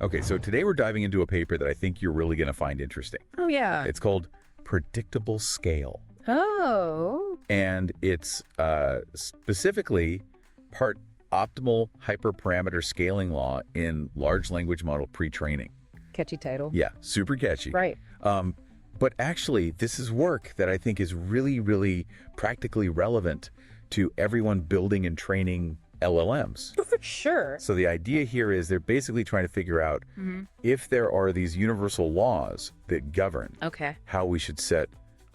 Okay, so today we're diving into a paper that I think you're really going to find interesting. Oh, yeah. It's called Predictable Scale. Oh. And it's specifically part optimal hyperparameter scaling law in large language model pre-training. Catchy title. Yeah, super catchy. Right. But actually, this is work that I think is really, really practically relevant to everyone building and training LLMs. For sure. So the idea here is they're basically trying to figure out if there are these universal laws that govern how we should set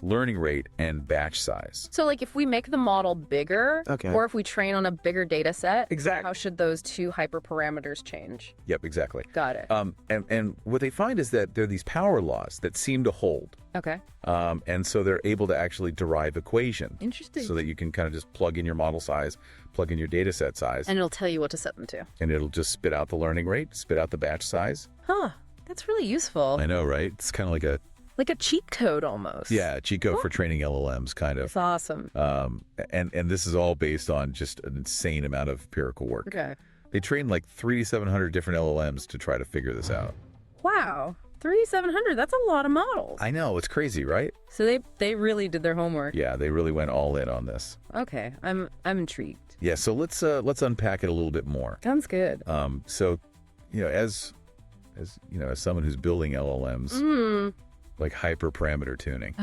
learning rate and batch size. So like if we make the model bigger or if we train on a bigger data set, how should those two hyperparameters change? Yep, exactly. Got it. And what they find is that there are these power laws that seem to hold. Okay. And so they're able to actually derive equations. Interesting. So that you can kind of just plug in your model size, plug in your data set size. And it'll tell you what to set them to. And it'll just spit out the learning rate, spit out the batch size. Huh. That's really useful. I know, right? It's kind of like a cheat code almost. Yeah, cheat code for training LLMs, kind of. It's awesome. And this is all based on just an insane amount of empirical work. Okay. They trained like 3,700 different LLMs to try to figure this out. Wow. 3,700, that's a lot of models. I know, it's crazy, right? So they really did their homework. Yeah, they really went all in on this. Okay, I'm intrigued. Yeah, so let's unpack it a little bit more. Sounds good. So, as someone who's building LLMs, like hyperparameter tuning,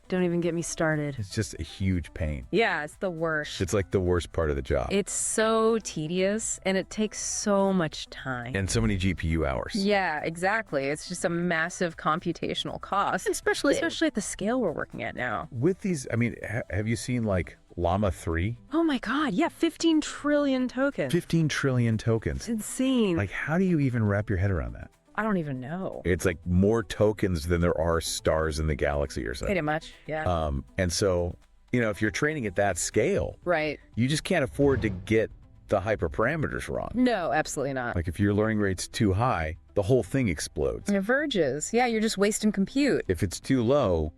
Don't even get me started. it's just a huge pain. Yeah, it's the worst. It's like the worst part of the job. It's so tedious and it takes so much time. And so many GPU hours. Yeah, exactly. It's just a massive computational cost, especially at the scale we're working at now. With these, I mean, have you seen like Llama 3? Oh my God, yeah, 15 trillion tokens. 15 trillion tokens. It's insane. Like, how do you even wrap your head around that? I don't even know. It's like more tokens than there are stars in the galaxy or something. Pretty much, yeah. And so, if you're training at that scale, Right. you just can't afford to get the hyperparameters wrong. No, absolutely not. Like if your learning rate's too high, the whole thing explodes. It verges. Yeah, you're just wasting compute. If it's too low,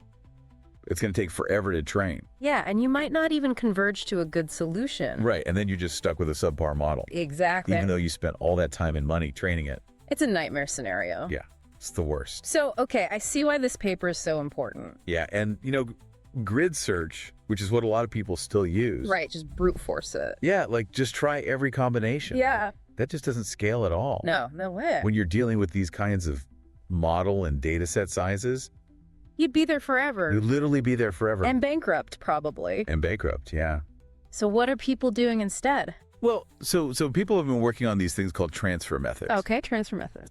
it's going to take forever to train. Yeah, and you might not even converge to a good solution. Right, and then you're just stuck with a subpar model. Exactly. Even though you spent all that time and money training it. It's a nightmare scenario. Yeah, it's the worst. So, okay, I see why this paper is so important. Yeah, and grid search, which is what a lot of people still use. Right, just brute force it. Yeah, like just try every combination. Yeah. That just doesn't scale at all. No way. When you're dealing with these kinds of model and data set sizes, You'd be there forever. you'd literally be there forever. And bankrupt, probably. And bankrupt, yeah. So what are people doing instead? Well, so people have been working on these things called transfer methods. Okay, transfer methods.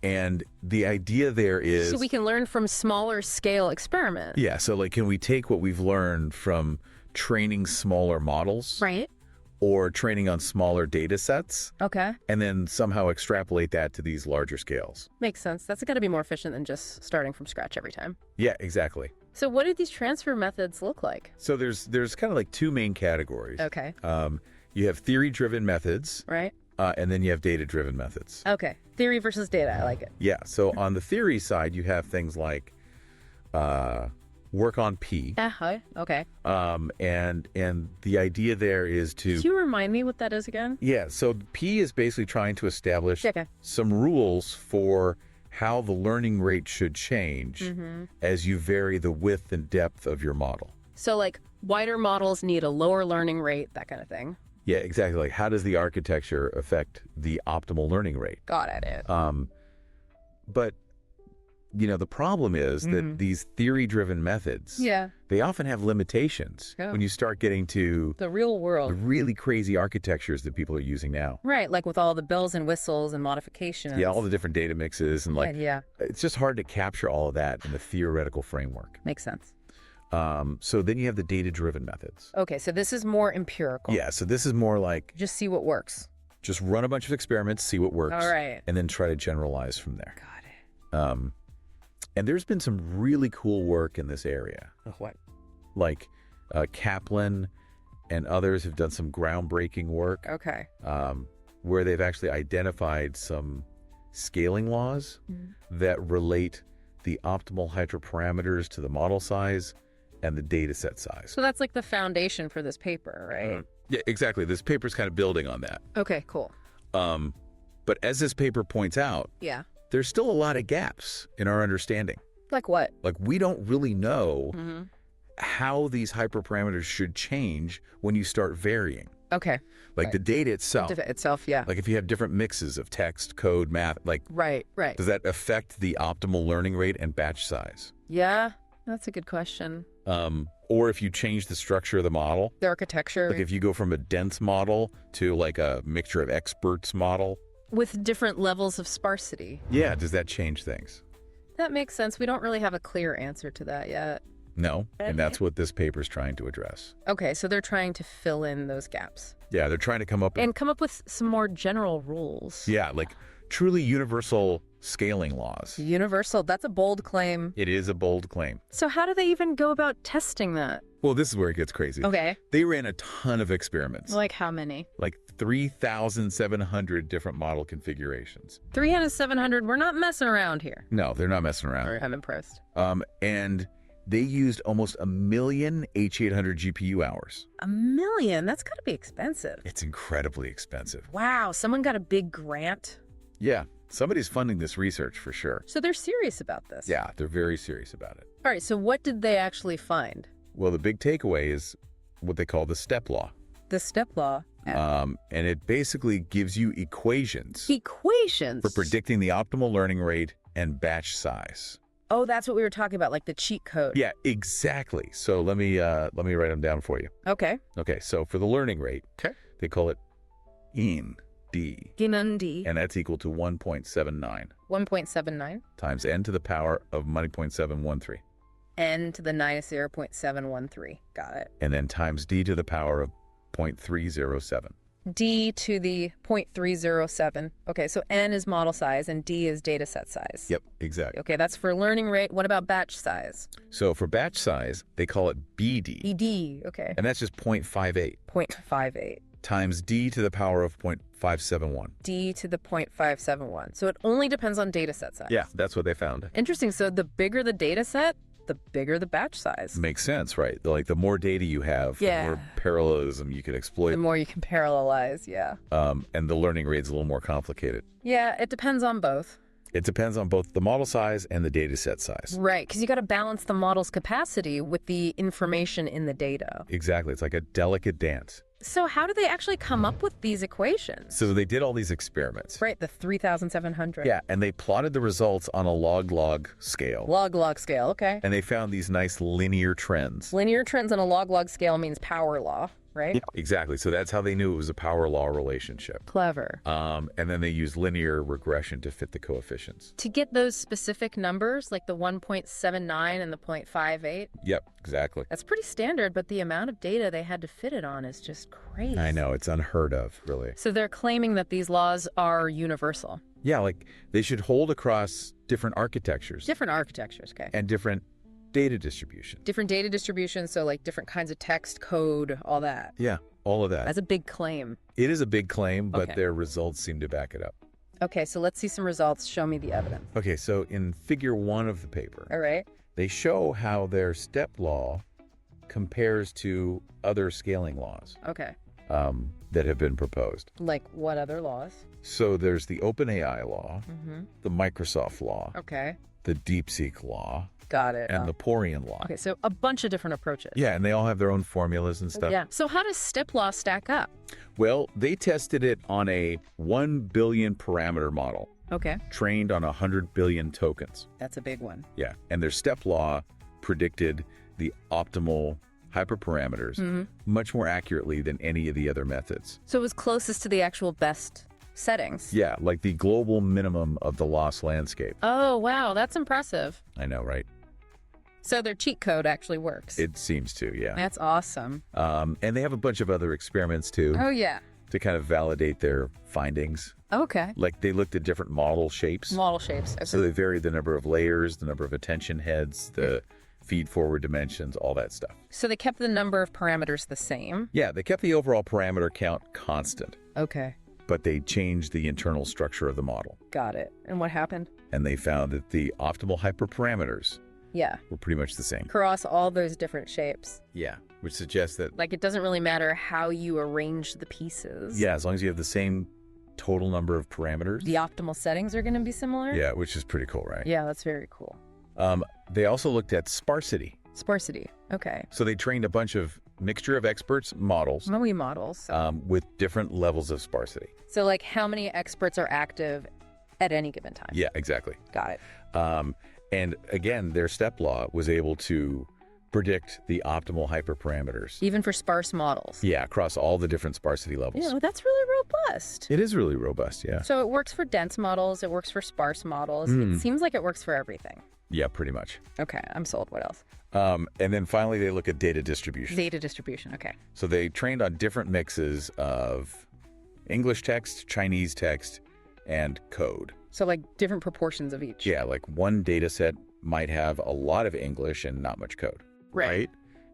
And the idea there is... So we can learn from smaller scale experiments. Yeah, so like can we take what we've learned from training smaller models... Right. Or training on smaller data sets... Okay. And then somehow extrapolate that to these larger scales. Makes sense. That's got to be more efficient than just starting from scratch every time. Yeah, exactly. So what do these transfer methods look like? So there's kind of like two main categories. Okay. You have theory-driven methods, Right. and then you have data-driven methods. Okay. Theory versus data. I like it. Yeah, so on the theory side, you have things like work on P. Okay. And the idea there is to... Can you remind me what that is again? Yeah, so P is basically trying to establish Okay. some rules for how the learning rate should change as you vary the width and depth of your model. So like wider models need a lower learning rate, that kind of thing. Yeah, exactly. Like how does the architecture affect the optimal learning rate? Got it. But, the problem is that these theory-driven methods, they often have limitations when you start getting to The real the world. really crazy architectures that people are using now. Right, like with all the bells and whistles and modifications. Yeah, all the different data mixes and like, Yeah, it's just hard to capture all of that in the theoretical framework. makes sense. So then you have the data-driven methods. Okay, so this is more empirical. Yeah, so this is more like Just see what works. just run a bunch of experiments, see what works. All right. And then try to generalize from there. Got it. And there's been some really cool work in this area. What? Like Kaplan and others have done some groundbreaking work Okay. where they've actually identified some scaling laws that relate the optimal hyperparameters to the model size and the data set size. So that's like the foundation for this paper, right? Yeah, exactly. This paper's kind of building on that. Okay, cool. But as this paper points out, Yeah. there's still a lot of gaps in our understanding. Like what? Like, we don't really know Mm-hmm. how these hyperparameters should change when you start varying. Okay. Like the data itself. Yeah. Like if you have different mixes of text, code, math, like Right. does that affect the optimal learning rate and batch size? Yeah, that's a good question. Or if you change the structure of the model, The architecture. like if you go from a dense model to like a mixture of experts model. With different levels of sparsity. Yeah, does that change things? That makes sense. We don't really have a clear answer to that yet. No, and that's what this paper's trying to address. Okay, so they're trying to fill in those gaps. Yeah, they're trying to come up with, And come up with some more general rules. yeah, like truly universal scaling laws. Universal, that's a bold claim. It is a bold claim. So how do they even go about testing that? Well, this is where it gets crazy. Okay. They ran a ton of experiments, Like how many? like 3,700 different model configurations. 300 to 700, we're not messing around here. No, they're not messing around. I'm impressed. And they used almost 1 million H800 GPU hours. 1 million? That's gotta be expensive. It's incredibly expensive. Wow, someone got a big grant? Yeah, somebody's funding this research for sure. So they're serious about this? Yeah, they're very serious about it. All right, so what did they actually find? Well, the big takeaway is what they call the Steplaw. The Steplaw. And it basically gives you equations Equations? for predicting the optimal learning rate and batch size. Oh, that's what we were talking about, like the cheat code. Yeah, exactly. So let me write them down for you. Okay. Okay, so for the learning rate, they call it D, Ginundi. and that's equal to 1.79 1.79. times n to the power of 0.713, N to the 0.713. Got it. and then times d to the power of 0.307. D to the 0.307. Okay, so N is model size and D is data set size. Yep, exactly. Okay, that's for learning rate. What about batch size? So for batch size, they call it BD, ED. Okay. and that's just 0.58 0.58. times d to the power of 0.571. D to the 0.571. So it only depends on data set size. Yeah, that's what they found. Interesting. So the bigger the data set, the bigger the batch size. Makes sense, right? Like the more data you have, Yeah. the more parallelism you can exploit, The more you can parallelize, yeah. and the learning rate's a little more complicated. Yeah, it depends on both. It depends on both the model size and the data set size. Right, because you got to balance the model's capacity with the information in the data. Exactly. It's like a delicate dance. So how do they actually come up with these equations? So they did all these experiments. Right, the 3,700. Yeah, and they plotted the results on a log-log scale. Log-log scale, okay. And they found these nice linear trends. Linear trends on a log-log scale means power law, right? Yeah, exactly. So that's how they knew it was a power law relationship. Clever. And then they used linear regression to fit the coefficients. To get those specific numbers, like the 1.79 and the 0.58, Yep, exactly. that's pretty standard, but the amount of data they had to fit it on is just crazy. I know, it's unheard of, really. So they're claiming that these laws are universal. Yeah, like they should hold across different architectures. Different architectures, okay. And different data distribution. Different data distributions, so like different kinds of text, code, all that. Yeah, all of that. That's a big claim. It is a big claim, but Okay. their results seem to back it up. Okay, so let's see some results. Show me the evidence. Okay, so in figure 1 of the paper, All right. they show how their step law compares to other scaling laws Okay. that have been proposed. Like what other laws? So there's the OpenAI law, Mm-hmm. the Microsoft law, Okay. the DeepSeek law, Got it. and the Porian law. Okay, so a bunch of different approaches. Yeah, and they all have their own formulas and stuff. Yeah. So how does Steplaw stack up? Well, they tested it on a 1 billion parameter model, Okay. trained on 100 billion tokens. That's a big one. Yeah, and their step law predicted the optimal hyperparameters much more accurately than any of the other methods. So it was closest to the actual best settings. Yeah, like the global minimum of the loss landscape. Oh, wow. That's impressive. I know, right? So their cheat code actually works. It seems to, yeah. That's awesome. And they have a bunch of other experiments too Oh, yeah. to kind of validate their findings. Okay. Like they looked at different model shapes. Model shapes. Okay. So they varied the number of layers, the number of attention heads, the feed forward dimensions, all that stuff. So they kept the number of parameters the same. Yeah, they kept the overall parameter count constant, Okay. but they changed the internal structure of the model. Got it. And what happened? And they found that the optimal hyperparameters Yeah. were pretty much the same. Across all those different shapes. Yeah, which suggests that, Like it doesn't really matter how you arrange the pieces. yeah, as long as you have the same total number of parameters. The optimal settings are going to be similar? Yeah, which is pretty cool, right? Yeah, that's very cool. They also looked at sparsity. Sparsity, okay. So they trained a bunch of mixture of experts models. How many models? With different levels of sparsity. So like how many experts are active at any given time? Yeah, exactly. Got it. And again, their Steplaw was able to predict the optimal hyperparameters. Even for sparse models? Yeah, across all the different sparsity levels. Yeah, well, that's really robust. It is really robust, yeah. So it works for dense models, it works for sparse models. It seems like it works for everything. Yeah, pretty much. Okay, I'm sold. What else? And then finally, they look at data distribution. Data distribution, okay. So they trained on different mixes of English text, Chinese text, and code. So like different proportions of each. Yeah, like one data set might have a lot of English and not much code. Right?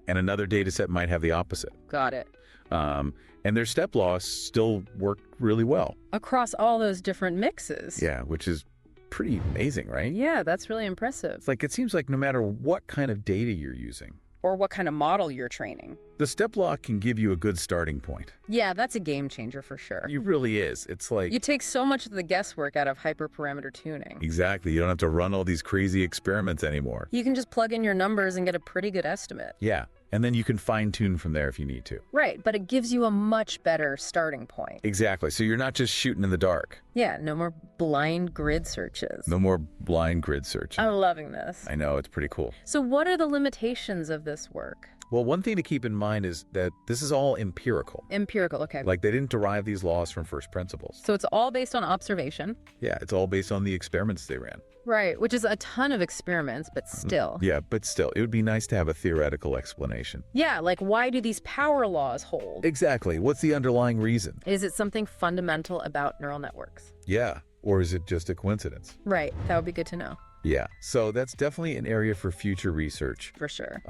And another data set might have the opposite. Got it. And their Steplaw still worked really well. Across all those different mixes. Yeah, which is pretty amazing, right? Yeah, that's really impressive. It's like, it seems like no matter what kind of data you're using, or what kind of model you're training, the Steplaw can give you a good starting point. Yeah, that's a game changer for sure. It really is. It's like... You take so much of the guesswork out of hyperparameter tuning. Exactly. You don't have to run all these crazy experiments anymore. You can just plug in your numbers and get a pretty good estimate. Yeah. And then you can fine-tune from there if you need to. Right, but it gives you a much better starting point. Exactly. So you're not just shooting in the dark. Yeah, no more blind grid searches. No more blind grid searches. I'm loving this. I know, it's pretty cool. So what are the limitations of this work? Well, one thing to keep in mind is that this is all empirical. Empirical, okay. Like, they didn't derive these laws from first principles. So it's all based on observation. Yeah, it's all based on the experiments they ran. Right, which is a ton of experiments, but still. Yeah, but still, it would be nice to have a theoretical explanation. Yeah, like why do these power laws hold? Exactly. What's the underlying reason? Is it something fundamental about neural networks? Yeah, or is it just a coincidence? Right, that would be good to know. Yeah, so that's definitely an area for future research. For sure.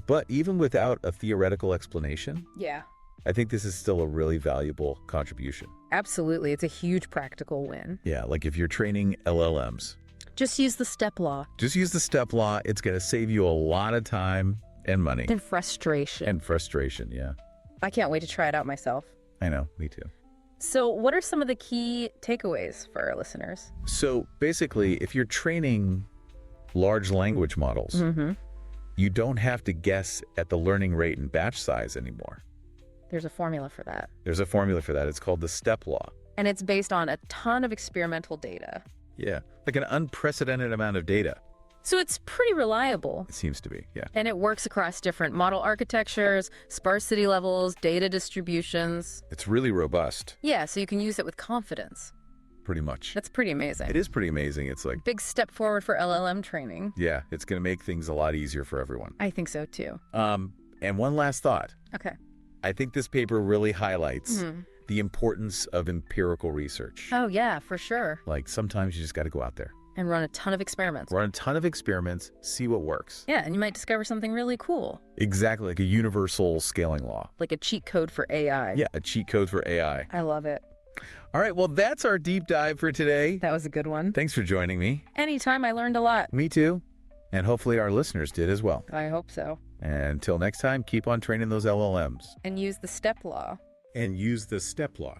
But even without a theoretical explanation, Yeah. I think this is still a really valuable contribution. Absolutely, it's a huge practical win. Yeah, like if you're training LLMs, just use the Steplaw. Just use the Steplaw. It's going to save you a lot of time and money. And frustration. And frustration, yeah. I can't wait to try it out myself. I know, me too. So what are some of the key takeaways for our listeners? So basically, if you're training large language models, you don't have to guess at the learning rate and batch size anymore. There's a formula for that. There's a formula for that. It's called the Steplaw. And it's based on a ton of experimental data. Yeah, like an unprecedented amount of data. So it's pretty reliable. It seems to be, yeah. And it works across different model architectures, sparsity levels, data distributions. It's really robust. Yeah, so you can use it with confidence. Pretty much. That's pretty amazing. It is pretty amazing. It's like... Big step forward for LLM training. Yeah, it's going to make things a lot easier for everyone. I think so too. And one last thought. Okay. I think this paper really highlights the importance of empirical research. Oh yeah, for sure. Like sometimes you just got to go out there. And run a ton of experiments. Run a ton of experiments, see what works. Yeah, and you might discover something really cool. Exactly, like a universal scaling law. Like a cheat code for AI. Yeah, a cheat code for AI. I love it. All right, well, that's our deep dive for today. That was a good one. Thanks for joining me. Anytime, I learned a lot. Me too. And hopefully our listeners did as well. I hope so. And until next time, keep on training those LLMs. And use the Steplaw. And use the Steplaw.